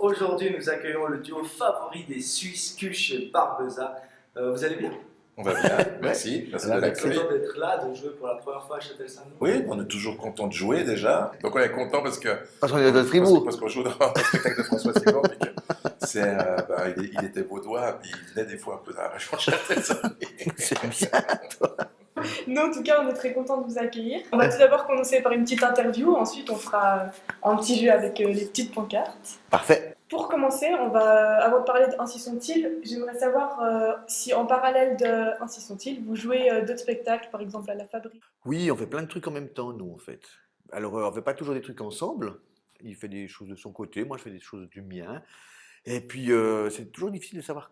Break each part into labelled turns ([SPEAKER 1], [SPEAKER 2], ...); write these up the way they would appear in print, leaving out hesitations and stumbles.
[SPEAKER 1] Aujourd'hui, nous accueillons le duo favori des Suisses, Kush et Barbeza. Vous allez bien?
[SPEAKER 2] On va bien, merci. Merci de l'accueil.
[SPEAKER 1] Content d'être là, de jouer pour la première fois à Châtel-Saint-Denis.
[SPEAKER 2] Oui, on est toujours content de jouer déjà. Donc on est content parce
[SPEAKER 3] qu'on est de Fribourg.
[SPEAKER 2] Parce qu'on joue dans un spectacle de François Sylvain. Il était vaudois, puis il venait des fois un peu dans la région de Châtel-Saint-Denis.
[SPEAKER 3] C'est bien, toi.
[SPEAKER 4] Nous, en tout cas, on est très contents de vous accueillir. On va tout d'abord commencer par une petite interview, ensuite on fera un petit jeu avec les petites pancartes.
[SPEAKER 3] Parfait.
[SPEAKER 4] Pour commencer, avant de parler d'Ainsi sont-ils, j'aimerais savoir si en parallèle d'Ainsi sont-ils, vous jouez d'autres spectacles, par exemple à la Fabrique.
[SPEAKER 3] Oui, on fait plein de trucs en même temps, nous, en fait. Alors, on fait pas toujours des trucs ensemble. Il fait des choses de son côté, moi je fais des choses du mien. Et puis, c'est toujours difficile de savoir,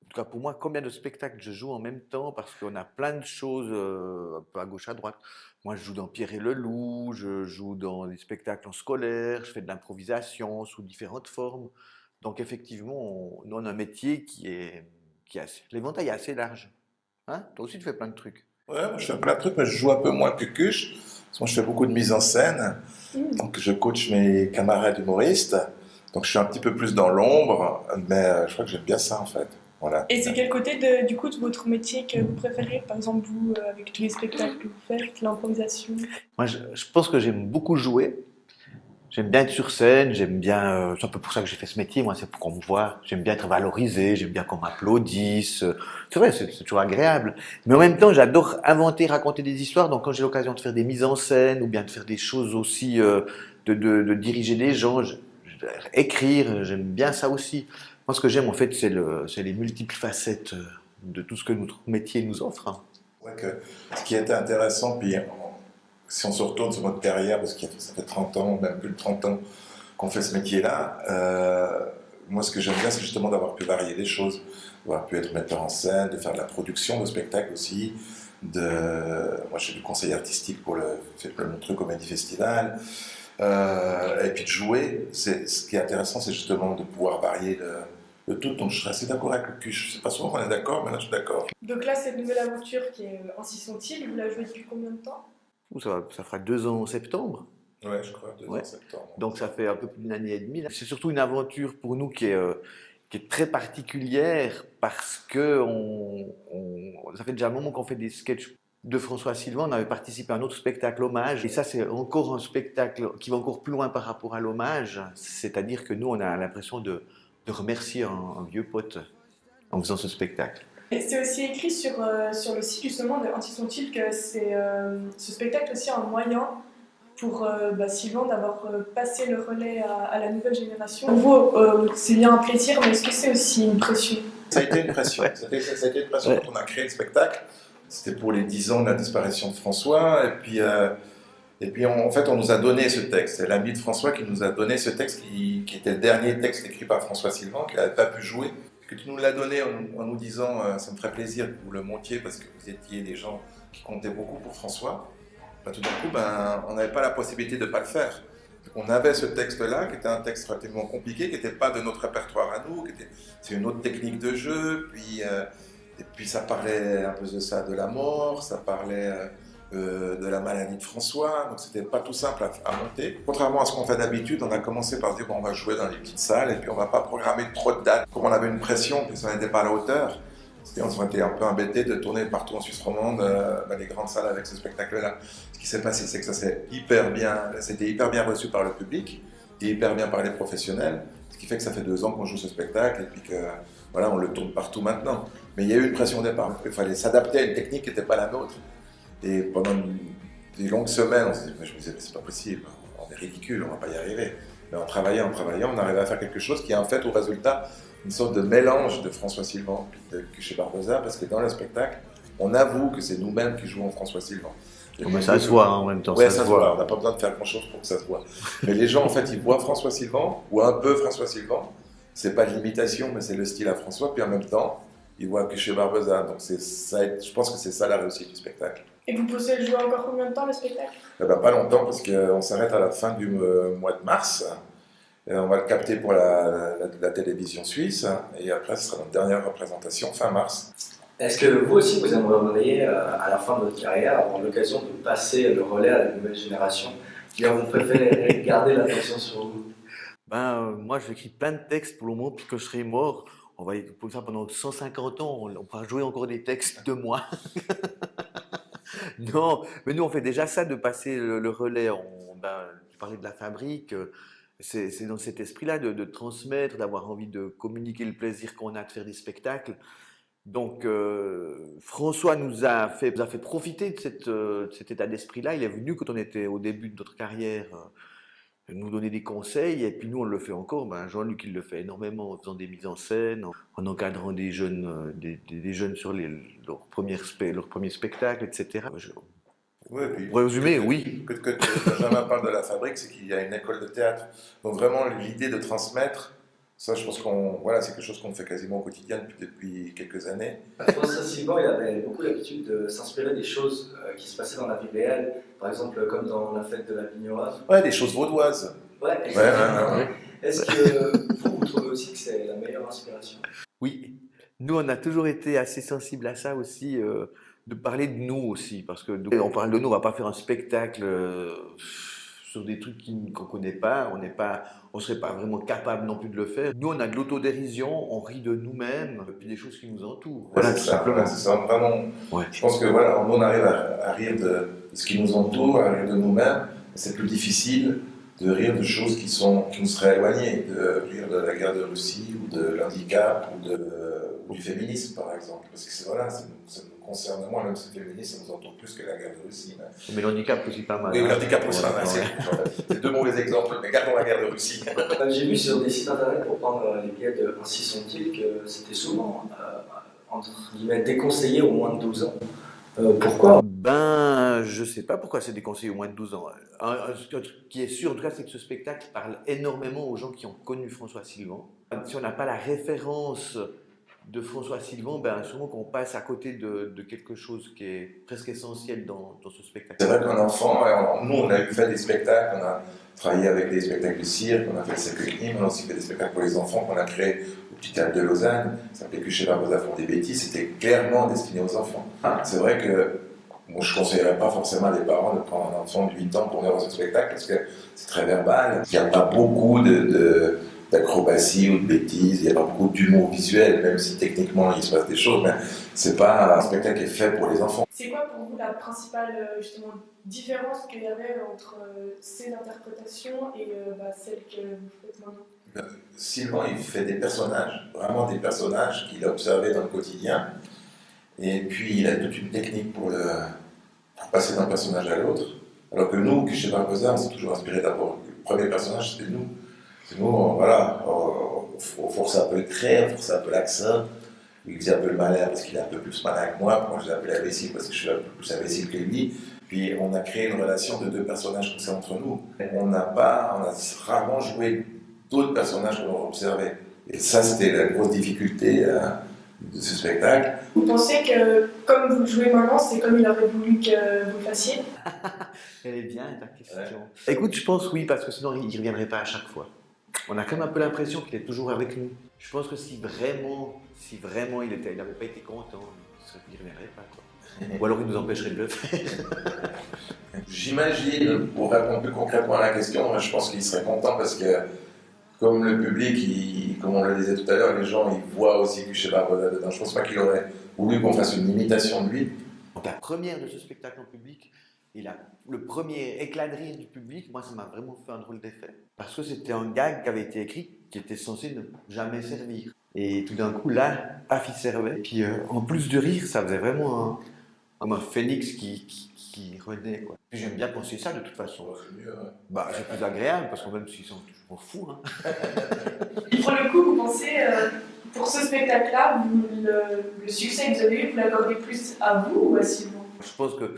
[SPEAKER 3] en tout cas pour moi, combien de spectacles je joue en même temps, parce qu'on a plein de choses un peu à gauche, à droite. Moi, je joue dans Pierre et le Loup, je joue dans des spectacles en scolaire, je fais de l'improvisation sous différentes formes. Donc, effectivement, on a un métier qui est assez... L'éventail est assez large. Hein? Toi aussi, tu fais plein de trucs.
[SPEAKER 2] Ouais, moi, je fais plein de trucs, mais je joue un peu moins que Kush. Parce que moi, je fais beaucoup de mise en scène. Donc, je coach mes camarades humoristes. Donc, je suis un petit peu plus dans l'ombre, mais je crois que j'aime bien ça, en fait. Voilà.
[SPEAKER 4] Et c'est quel côté du coup de votre métier que vous préférez? Par exemple, vous, avec tous les spectacles que vous faites, l'improvisation.
[SPEAKER 3] Moi, je pense que j'aime beaucoup jouer. J'aime bien être sur scène, j'aime bien... c'est un peu pour ça que j'ai fait ce métier, moi, c'est pour qu'on me voit. J'aime bien être valorisé, j'aime bien qu'on m'applaudisse. C'est vrai, c'est toujours agréable. Mais en même temps, j'adore inventer, raconter des histoires. Donc, quand j'ai l'occasion de faire des mises en scène ou bien de faire des choses aussi, de diriger des gens, écrire, j'aime bien ça aussi. Moi, ce que j'aime, en fait, c'est les multiples facettes de tout ce que notre métier nous offre. Hein.
[SPEAKER 2] Ouais, ce qui était intéressant, puis si on se retourne sur notre carrière, parce que ça fait 30 ans, même plus de 30 ans qu'on fait ce métier-là, moi, ce que j'aime bien, c'est justement d'avoir pu varier les choses, d'avoir pu être metteur en scène, de faire de la production de spectacles aussi. Moi, je suis du conseil artistique pour le Montreux Comédie Festival. Et puis de jouer, ce qui est intéressant, c'est justement de pouvoir varier le tout. Donc je suis assez d'accord avec le Kush. Je sais pas souvent qu'on est d'accord, mais là je suis d'accord.
[SPEAKER 4] Donc là, cette nouvelle aventure qui est Ainsi sont-ils, vous la jouez depuis combien de temps?
[SPEAKER 3] Ça fera 2 ans en septembre.
[SPEAKER 2] Ouais, je crois, 2 ans en septembre.
[SPEAKER 3] Donc ça fait un peu plus d'1 an et demi. C'est surtout une aventure pour nous qui est très particulière parce que ça fait déjà un moment qu'on fait des sketchs de François Sylvain. On avait participé à un autre spectacle hommage. Et ça, c'est encore un spectacle qui va encore plus loin par rapport à l'hommage. C'est-à-dire que nous, on a l'impression de remercier un vieux pote en faisant ce spectacle.
[SPEAKER 4] Et c'est aussi écrit sur le site justement de Ainsi sont-ils que ce spectacle aussi un moyen pour Sylvain d'avoir passé le relais à la nouvelle génération. Pour vous, c'est bien un plaisir, mais est-ce que c'est aussi une pression?
[SPEAKER 2] Ça a été une pression. Ça a été une pression quand on a créé le spectacle. C'était pour les 10 ans de la disparition de François. Et puis en fait, on nous a donné ce texte. C'est l'ami de François qui nous a donné ce texte qui était le dernier texte écrit par François Sylvain, qu'il n'avait pas pu jouer. Que tu nous l'as donné en nous disant ça me ferait plaisir que vous le montiez parce que vous étiez des gens qui comptaient beaucoup pour François. Tout d'un coup, on n'avait pas la possibilité de ne pas le faire. Donc, on avait ce texte-là, qui était un texte relativement compliqué, qui n'était pas de notre répertoire à nous, c'est une autre technique de jeu, et puis ça parlait un peu de ça, de la mort, ça parlait de la maladie de François, donc c'était pas tout simple à monter. Contrairement à ce qu'on fait d'habitude, on a commencé par se dire on va jouer dans les petites salles, et puis on va pas programmer trop de dates. Comme on avait une pression, que ça n'était pas à la hauteur, on était un peu embêtés de tourner partout en Suisse romande dans les grandes salles avec ce spectacle-là. Ce qui s'est passé, c'est que c'était hyper bien reçu par le public et hyper bien par les professionnels, ce qui fait que ça fait 2 ans qu'on joue ce spectacle et puis que voilà, on le tourne partout maintenant. Mais il y a eu une pression au départ. Il fallait s'adapter à une technique qui n'était pas la nôtre. Et pendant des longues semaines, je me disais, c'est pas possible, on est ridicule, on va pas y arriver. Mais en travaillant, on arrivait à faire quelque chose qui est en fait au résultat une sorte de mélange de François Sylvain et de Kush et Barbeza, parce que dans le spectacle, on avoue que c'est nous-mêmes qui jouons François Sylvain.
[SPEAKER 3] Mais ça se voit en même temps.
[SPEAKER 2] Oui, ça se voit. On n'a pas besoin de faire grand-chose pour que ça se voit. Mais les gens, en fait, ils voient François Sylvain, ou un peu François Sylvain. C'est pas de l'imitation, mais c'est le style à François. Puis en même temps, ils voient Kush et Barbeza. Donc je pense que c'est ça la réussite du spectacle.
[SPEAKER 4] Et vous pensez le jouer encore combien de temps, le spectacle?
[SPEAKER 2] Pas longtemps, parce qu'on s'arrête à la fin du mois de mars. Et on va le capter pour la télévision suisse. Et après, ce sera notre dernière représentation, fin mars.
[SPEAKER 1] Est-ce que vous aussi, vous aimeriez, à la fin de votre carrière, avoir l'occasion de passer le relais à la nouvelle génération? Ou bien vous préférez garder l'attention sur vous?
[SPEAKER 3] Moi, j'écris plein de textes pour le moment, puis quand je serai mort, on va pour ça pendant 150 ans, on pourra jouer encore des textes de moi. Non, mais nous, on fait déjà ça de passer le relais. Tu parlais de la fabrique, c'est dans cet esprit-là de transmettre, d'avoir envie de communiquer le plaisir qu'on a de faire des spectacles. Donc, François nous a fait profiter de cet état d'esprit-là. Il est venu quand on était au début de notre carrière nous donner des conseils, et puis nous, on le fait encore. Jean-Luc, il le fait énormément en faisant des mises en scène, en encadrant des jeunes, des jeunes sur leurs premiers spectacles, etc.
[SPEAKER 2] Ouais, puis,
[SPEAKER 3] Pour résumer, oui.
[SPEAKER 2] Que Benjamin parle de la fabrique, c'est qu'il y a une école de théâtre. Donc vraiment, l'idée de transmettre, ça, je pense c'est quelque chose qu'on fait quasiment au quotidien depuis quelques années.
[SPEAKER 1] François Silvan, il avait beaucoup l'habitude de s'inspirer des choses qui se passaient dans la vie réelle, par exemple comme dans la fête de la Vignoise.
[SPEAKER 2] Ouais, des choses vaudoises.
[SPEAKER 1] Ouais. Est-ce que vous trouvez aussi que c'est la meilleure inspiration?
[SPEAKER 3] Oui, nous, on a toujours été assez sensibles à ça aussi, de parler de nous aussi, parce que on parle de nous, on va pas faire un spectacle sur des trucs qu'on connaît pas, on serait pas vraiment capable non plus de le faire. Nous, on a de l'autodérision, on rit de nous-mêmes, et puis des choses qui nous entourent.
[SPEAKER 2] Voilà, c'est ça, vraiment. Ouais. Je pense que voilà, on arrive à rire de ce qui nous entoure, à rire de nous-mêmes. C'est plus difficile de rire de choses qui nous seraient éloignées, de rire de la guerre de Russie ou de l'handicap ou du féminisme, par exemple. Parce que ça nous concerne moins, même si le féminisme, ça nous entoure plus que la guerre de Russie.
[SPEAKER 3] Mais l'handicap aussi pas mal.
[SPEAKER 2] Oui, l'handicap aussi pas mal. C'est deux mauvais exemples, mais gardons la guerre de Russie.
[SPEAKER 1] J'ai vu sur des sites internet pour prendre les billets de Ainsi sont-ils que c'était souvent, entre guillemets, déconseillé aux moins de 12 ans. Pourquoi?
[SPEAKER 3] Je sais pas pourquoi c'est déconseillé aux moins de 12 ans. Un truc qui est sûr, en tout cas, c'est que ce spectacle parle énormément aux gens qui ont connu François Silvan. Si on n'a pas la référence de François Silvan, souvent qu'on passe à côté de quelque chose qui est presque essentiel dans ce spectacle.
[SPEAKER 2] C'est vrai qu'un enfant, nous on a fait des spectacles, on a travaillé avec des spectacles de cirque, on a fait le Cercle Crime, on a aussi fait des spectacles pour les enfants qu'on a créés au Petit Théâtre de Lausanne, ça s'appelait Chez Barbosa font des bêtises, c'était clairement destiné aux enfants. C'est vrai que moi, je ne conseillerais pas forcément à des parents de prendre un enfant de 8 ans pour venir dans ce spectacle parce que c'est très verbal, il n'y a pas beaucoup d'acrobatie ou de bêtises, il n'y a pas beaucoup d'humour visuel, même si techniquement il se passe des choses, mais c'est pas un spectacle qui est fait pour les enfants.
[SPEAKER 4] C'est quoi pour vous la principale justement différence qu'il y avait entre ces interprétations et celles que vous faites maintenant?
[SPEAKER 2] Silvan, il fait des personnages, vraiment des personnages qu'il a observés dans le quotidien, et puis il a toute une technique pour passer d'un personnage à l'autre, alors que nous, chez Barbosa, on s'est toujours inspiré d'abord. Le premier personnage, c'était nous. Nous, on forçait un peu le trait, on forçait un peu l'accent. Il faisait un peu le malin parce qu'il est un peu plus malin que moi. Moi, je l'appelais imbécile parce que je suis un peu plus imbécile que lui. Puis, on a créé une relation de deux personnages comme ça entre nous. On a rarement joué d'autres personnages qu'on a observés. Et ça, c'était la grosse difficulté de ce spectacle.
[SPEAKER 4] Vous pensez que, comme vous le jouez maintenant, c'est comme il aurait voulu que vous le fassiez?
[SPEAKER 3] Elle est bien, ta question. Ouais. Écoute, je pense oui, parce que sinon, il ne reviendrait pas à chaque fois. On a quand même un peu l'impression qu'il est toujours avec nous. Je pense que si vraiment il n'avait pas été content, il ne reviendrait pas, quoi. Ou alors il nous empêcherait de le faire.
[SPEAKER 2] J'imagine, pour répondre plus concrètement à la question, je pense qu'il serait content parce que, comme le public, comme on le disait tout à l'heure, les gens ils voient aussi que chez Barbosa dedans. Je ne pense pas qu'il aurait voulu qu'on fasse une imitation de lui.
[SPEAKER 3] Donc, la première de ce spectacle en public, et le premier éclat de rire du public, moi, ça m'a vraiment fait un drôle d'effet. Parce que c'était un gag qui avait été écrit, qui était censé ne jamais servir. Et tout d'un coup, là, paf, il servait. Et puis, en plus de rire, ça faisait vraiment un phénix qui renaît, quoi. Puis j'aime bien penser ça, de toute façon.
[SPEAKER 2] C'est mieux, ouais.
[SPEAKER 3] C'est plus agréable, parce que même s'ils sont toujours fous, hein.
[SPEAKER 4] Et pour le coup, vous pensez, pour ce spectacle-là, le succès que vous avez eu, vous l'accordez plus à vous ou à Silvan?
[SPEAKER 3] Je pense que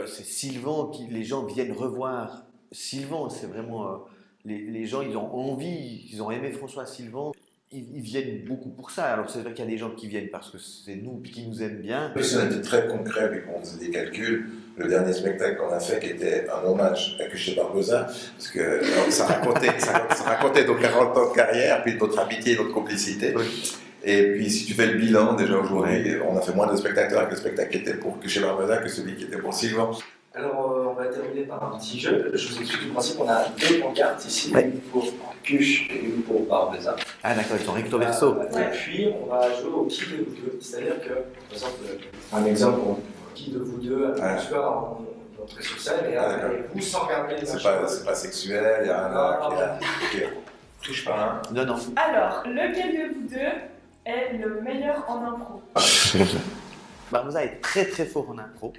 [SPEAKER 3] c'est Silvan qui les gens viennent revoir. Silvan, c'est vraiment les gens, ils ont envie, ils ont aimé François Silvan. Ils viennent beaucoup pour ça. Alors c'est vrai qu'il y a des gens qui viennent parce que c'est nous puis qui nous aiment bien.
[SPEAKER 2] Puis on était très concret puis on faisait des calculs. Le dernier spectacle qu'on a fait qui était un hommage à Chez Barbosa, parce que ça racontait nos 40 ans de carrière, puis notre amitié, notre complicité. Oui. Et puis si tu fais le bilan, déjà aujourd'hui, on a fait moins de spectateurs avec le spectacle qui était pour Chez Barbosa que celui qui était pour Silvan.
[SPEAKER 1] Alors, on va terminer par un petit jeu. Je vous explique le principe. On a deux pancartes ici,
[SPEAKER 3] Ouais.
[SPEAKER 1] une pour Cuche et une pour Barbeza.
[SPEAKER 3] Ah d'accord, ils sont recto verso.
[SPEAKER 1] Et puis, on va jouer au qui de vous deux. C'est-à-dire que, par exemple, un exemple pour qui de vous deux, un joueur, on entrer sur scène et vous, sans regarder les
[SPEAKER 2] C'est pas sexuel, il y a un qui touche pas.
[SPEAKER 3] Non, non.
[SPEAKER 4] Alors, lequel de vous deux est le meilleur en impro?
[SPEAKER 3] Barbeza est très très fort en impro.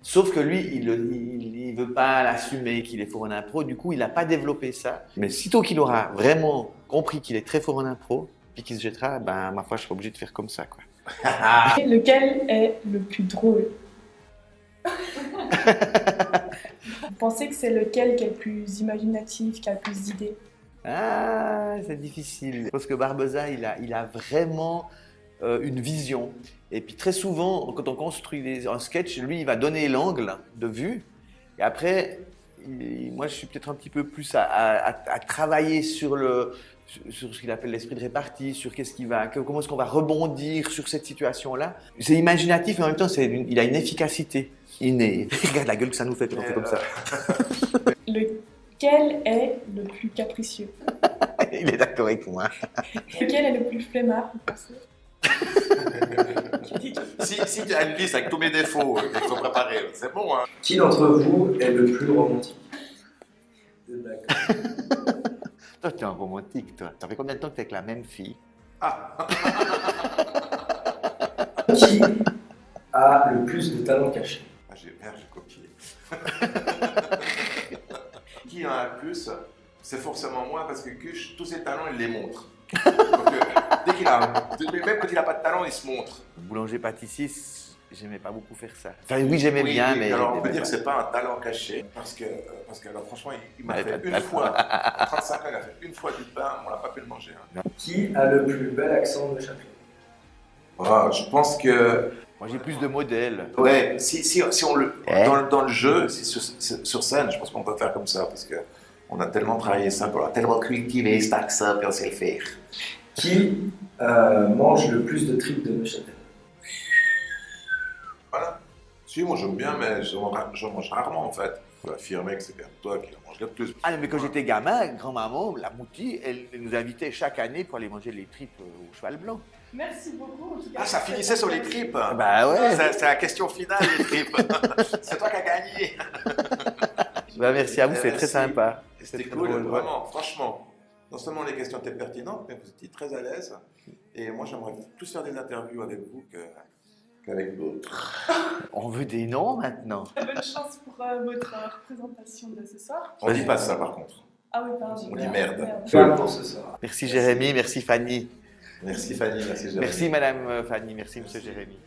[SPEAKER 3] Sauf que lui, il veut pas l'assumer qu'il est fort en impro. Du coup, il n'a pas développé ça. Mais sitôt qu'il aura vraiment compris qu'il est très fort en impro, puis qu'il se jettera, ben ma foi, je serai obligé de faire comme ça, quoi.
[SPEAKER 4] Lequel est le plus drôle? Vous pensez que c'est lequel qui est le plus imaginatif, qui a le plus d'idées?
[SPEAKER 3] Ah, c'est difficile. Parce que Barbeza, il a vraiment une vision. Et puis très souvent, quand on construit un sketch, lui, il va donner l'angle de vue. Et après, moi, je suis peut-être un petit peu plus à travailler sur ce qu'il appelle l'esprit de répartie, sur comment est-ce qu'on va rebondir sur cette situation-là. C'est imaginatif, mais en même temps, il a une efficacité innée. Regarde la gueule que ça nous fait quand on fait comme ça.
[SPEAKER 4] Lequel est le plus capricieux?
[SPEAKER 3] Il est d'accord avec moi.
[SPEAKER 4] Lequel est le plus flemmard, vous pensez?
[SPEAKER 2] Si tu as une liste avec tous mes défauts qui sont préparés, c'est bon, hein.
[SPEAKER 1] Qui d'entre vous est le plus romantique? D'accord.
[SPEAKER 3] Toi, tu es un romantique, toi. Ça fait combien de temps que tu es avec la même fille?
[SPEAKER 1] Qui a le plus de talent caché?
[SPEAKER 2] J'ai copié. Qui en a le plus? C'est forcément moi parce que Cuche, tous ses talents, il les montre. Donc, même quand il n'a pas de talent, il se montre.
[SPEAKER 3] Boulanger-pâtissier, j'aimais pas beaucoup faire ça. Enfin, oui, j'aimais bien, mais...
[SPEAKER 2] Alors, on peut dire que c'est pas un talent caché, parce que alors, franchement, il m'a fait une fois, à 35 ans, il a fait une fois du pain, on n'a pas pu le manger. Hein.
[SPEAKER 1] Qui a le plus bel accent de Châtelet?
[SPEAKER 2] Je pense que...
[SPEAKER 3] Moi, j'ai plus de modèles.
[SPEAKER 2] Ouais, si on le... Dans le jeu, sur scène, je pense qu'on peut faire comme ça, parce que on a tellement travaillé ça, on a tellement cultivé cet accent, puis on sait le faire.
[SPEAKER 1] Qui mange le plus de tripes de Neuchâtel?
[SPEAKER 2] Voilà. Si, moi j'aime bien, mais je mange rarement en fait. Je peux affirmer que c'est bien toi qui en manges le plus.
[SPEAKER 3] Ah, mais quand j'étais gamin, grand-maman, la Mouti, elle nous invitait chaque année pour aller manger les tripes au cheval blanc.
[SPEAKER 4] Merci beaucoup. En tout cas,
[SPEAKER 2] Ça finissait sur les tripes.
[SPEAKER 3] Bah ouais.
[SPEAKER 2] C'est la question finale, les tripes. C'est toi qui as gagné.
[SPEAKER 3] Bah, merci à vous, c'est très sympa.
[SPEAKER 2] C'était
[SPEAKER 3] très
[SPEAKER 2] cool,
[SPEAKER 3] drôle.
[SPEAKER 2] vraiment, franchement. Non seulement les questions étaient pertinentes, mais vous étiez très à l'aise. Et moi, j'aimerais plus faire des interviews avec vous qu'avec d'autres.
[SPEAKER 3] On veut des noms maintenant.
[SPEAKER 4] bonne chance pour votre représentation de ce soir.
[SPEAKER 2] On dit pas ça par contre.
[SPEAKER 4] Ah oui, pardon.
[SPEAKER 2] On dit merde.
[SPEAKER 1] Fin pour ce soir.
[SPEAKER 3] Merci Jérémy, merci Fanny.
[SPEAKER 2] Merci Fanny, merci Jérémy.
[SPEAKER 3] Merci Madame Fanny, merci Monsieur Jérémy.